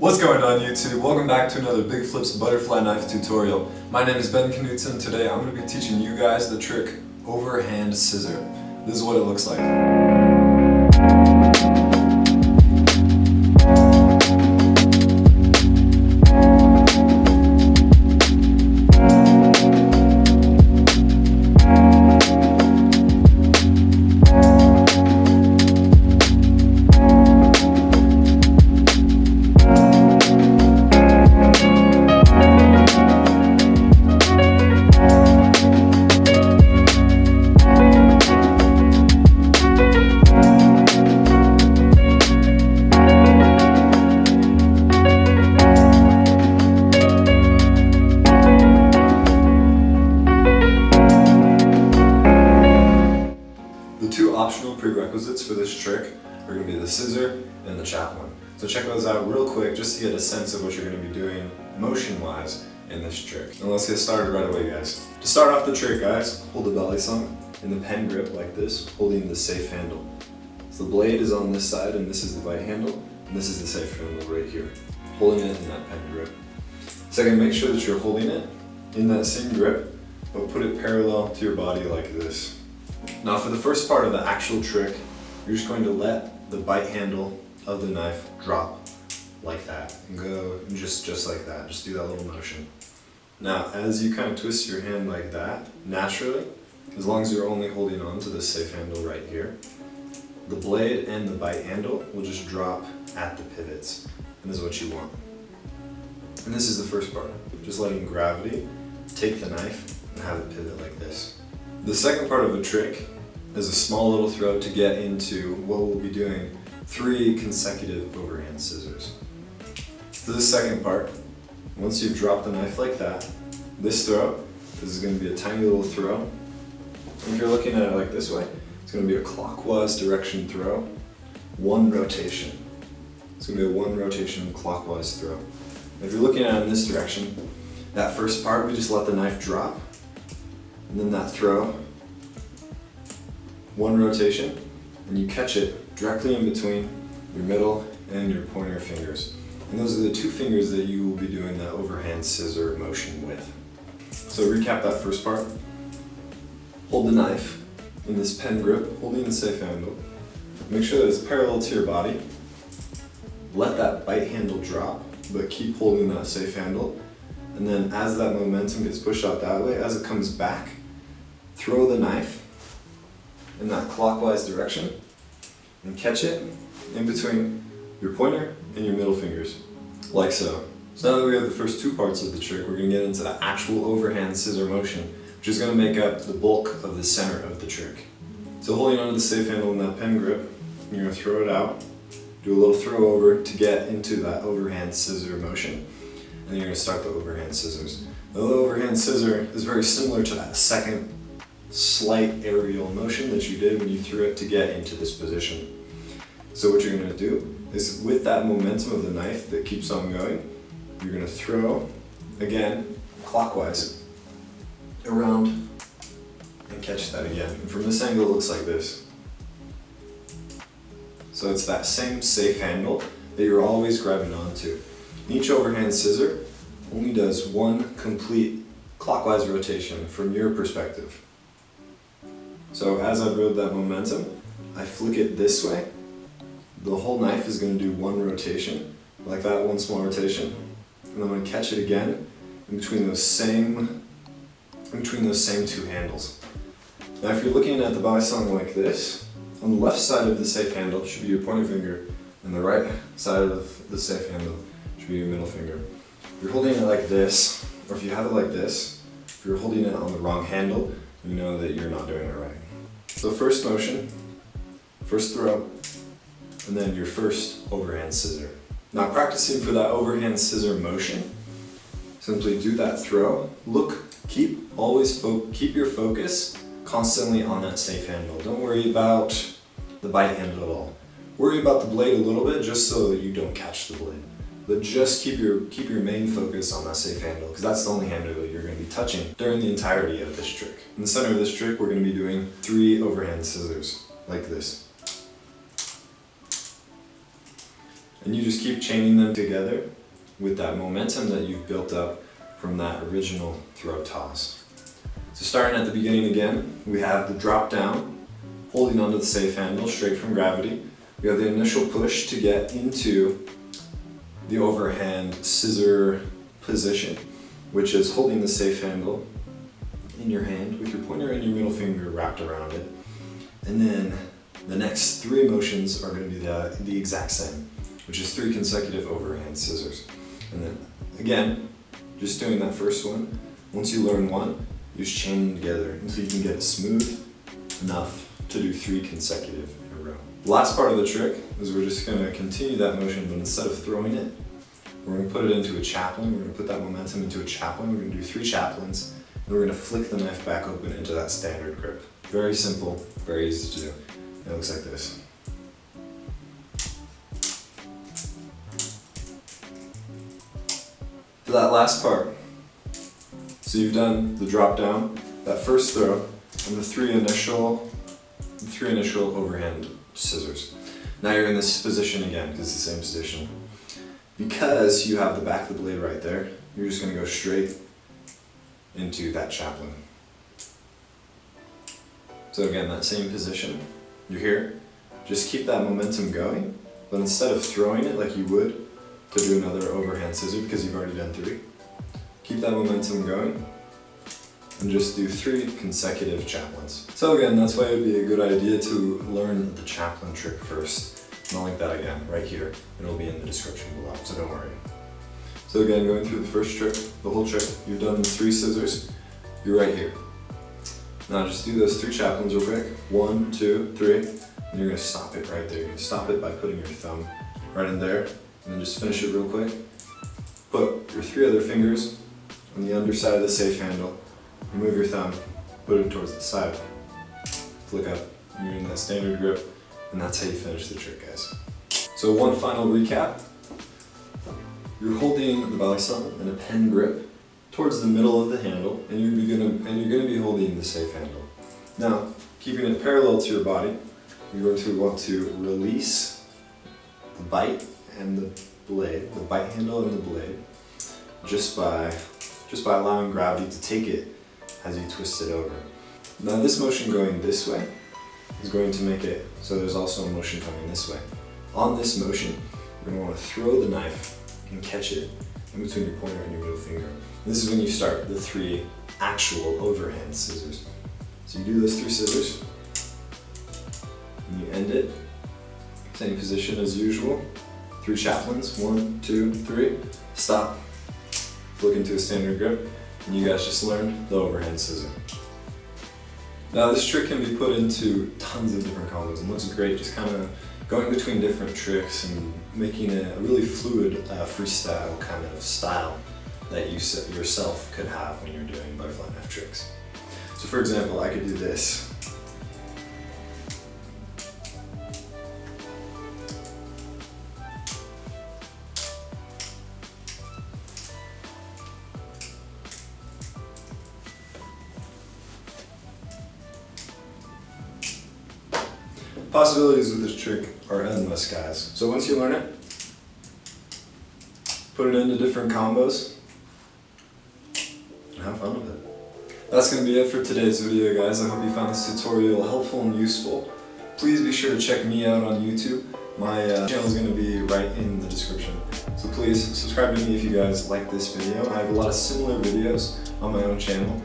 What's going on YouTube? Welcome back to another Big Flips butterfly knife tutorial. My name is Ben Knutson. Today I'm going to be teaching you guys the trick Overhand Scissor. This is what it looks like. The two optional prerequisites for this trick are going to be the scissor and the chap one. So check those out real quick just to get a sense of what you're going to be doing motion-wise in this trick. And let's get started right away, guys. To start off the trick, guys, hold the belly song in the pen grip like this, holding the safe handle. So the blade is on this side and this is the bite handle, and this is the safe handle right here, holding it in that pen grip. Second, make sure that you're holding it in that same grip, but put it parallel to your body like this. Now for the first part of the actual trick, you're just going to let the bite handle of the knife drop like that and go just like that. Just do that little motion. Now as you kind of twist your hand like that, naturally, as long as you're only holding on to the safe handle right here, the blade and the bite handle will just drop at the pivots. And this is what you want. And this is the first part, just letting gravity take the knife and have it pivot like this. The second part of the trick is a small little throw to get into what we'll be doing 3 consecutive overhand scissors. For the second part, once you've dropped the knife like that, this throw, this is going to be a tiny little throw. And if you're looking at it like this way, it's going to be a clockwise direction throw, 1 rotation. It's going to be a 1 rotation clockwise throw. And if you're looking at it in this direction, that first part, we just let the knife drop. And then that throw, 1 rotation, and you catch it directly in between your middle and your pointer fingers. And those are the 2 fingers that you will be doing that overhand scissor motion with. So recap that first part. Hold the knife in this pen grip, holding the safe handle. Make sure that it's parallel to your body. Let that bite handle drop, but keep holding that safe handle. And then as that momentum gets pushed out that way, as it comes back, throw the knife in that clockwise direction and catch it in between your pointer and your middle fingers, like so. So now that we have the first 2 parts of the trick, we're going to get into the actual overhand scissor motion, which is going to make up the bulk of the center of the trick. So holding onto the safe handle in that pen grip, you're going to throw it out, do a little throw over to get into that overhand scissor motion. And then you're going to start the overhand scissors. The overhand scissor is very similar to that second slight aerial motion that you did when you threw it to get into this position. So what you're going to do is, with that momentum of the knife that keeps on going, you're going to throw, again, clockwise, around, and catch that again. And from this angle it looks like this. So it's that same safe handle that you're always grabbing onto. Each overhand scissor only does 1 complete clockwise rotation from your perspective. So as I build that momentum, I flick it this way. The whole knife is going to do 1 rotation, like that, 1 small rotation. And I'm going to catch it again in between those same 2 handles. Now if you're looking at the body song like this, on the left side of the safe handle should be your pointer finger, and the right side of the safe handle should be your middle finger. If you're holding it like this, or if you have it like this, if you're holding it on the wrong handle, you know that you're not doing it right. So first motion, first throw, and then your first overhand scissor. Now practicing for that overhand scissor motion, simply do that throw. Keep your focus constantly on that safe handle. Don't worry about the bite handle at all. Worry about the blade a little bit just so that you don't catch the blade. But just keep your main focus on that safe handle, because that's the only handle that you're going to be touching during the entirety of this trick. In the center of this trick, we're going to be doing 3 overhand scissors, like this. And you just keep chaining them together with that momentum that you've built up from that original throw toss. So starting at the beginning again, we have the drop down, holding onto the safe handle straight from gravity. We have the initial push to get into the overhand scissor position, which is holding the safe handle in your hand with your pointer and your middle finger wrapped around it. And then the next three motions are going to be the exact same, which is 3 consecutive overhand scissors. And then again, just doing that first one. Once you learn one, you just chain them together until you can get it smooth enough to do 3 consecutive in a row. The last part of the trick is we're just going to continue that motion, but instead of throwing it, we're going to put it into a chaplain. We're going to put that momentum into a chaplain. We're going to do 3 chaplains, and we're going to flick the knife back open into that standard grip. Very simple, very easy to do. It looks like this. For that last part, so you've done the drop down, that first throw, and the three initial overhand scissors. Now you're in this position again, because it's the same position. Because you have the back of the blade right there, you're just going to go straight into that chaplain. So again, that same position, you're here, just keep that momentum going, but instead of throwing it like you would to do another overhand scissor because you've already done 3, keep that momentum going and just do 3 consecutive chaplains. So again, that's why it would be a good idea to learn the chaplain trick first. And I'll link that again right here. It'll be in the description below, so don't worry. So again, going through the first trick, the whole trick, you've done the 3 scissors, you're right here. Now just do those 3 chaplains real quick. 1, 2, 3, and you're going to stop it right there. You're going to stop it by putting your thumb right in there, and then just finish it real quick. Put your 3 other fingers on the underside of the safe handle, remove your thumb, put it towards the side, flick up, and you're in that standard grip, and that's how you finish the trick, guys. So one final recap. You're holding the balisong in a pen grip towards the middle of the handle, and you're gonna be holding the safe handle. Now, keeping it parallel to your body, you're going to want to release the bite and the blade, the bite handle and the blade, just by allowing gravity to take it as you twist it over. Now this motion going this way is going to make it so there's also a motion coming this way. On this motion, you're going to want to throw the knife and catch it in between your pointer and your middle finger. This is when you start the 3 actual overhand scissors. So you do those 3 scissors, and you end it, same position as usual. 3 chaplains, 1, 2, 3, stop, flick into a standard grip, and you guys just learned the overhand scissor. Now this trick can be put into tons of different combos and looks great just kind of going between different tricks and making it a really fluid freestyle kind of style that you yourself could have when you're doing butterfly knife tricks. So for example, I could do this. Possibilities with this trick are endless, guys. So once you learn it, put it into different combos and have fun with it. That's going to be it for today's video, guys. I hope you found this tutorial helpful and useful. Please be sure to check me out on YouTube. My channel is going to be right in the description. So please subscribe to me if you guys like this video. I have a lot of similar videos on my own channel,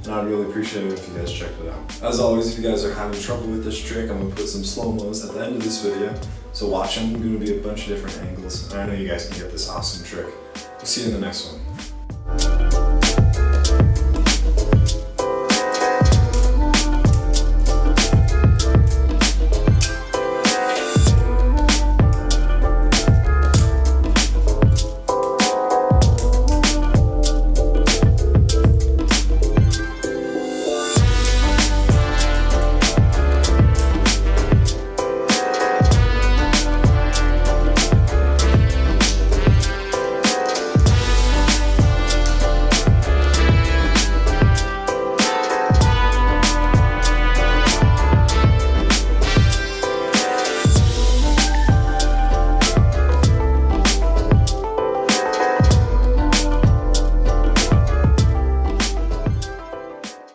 and I'd really appreciate it if you guys checked it out. As always, if you guys are having trouble with this trick, I'm going to put some slow-mos at the end of this video. So watch them, going to be a bunch of different angles, and I know you guys can get this awesome trick. We'll see you in the next one.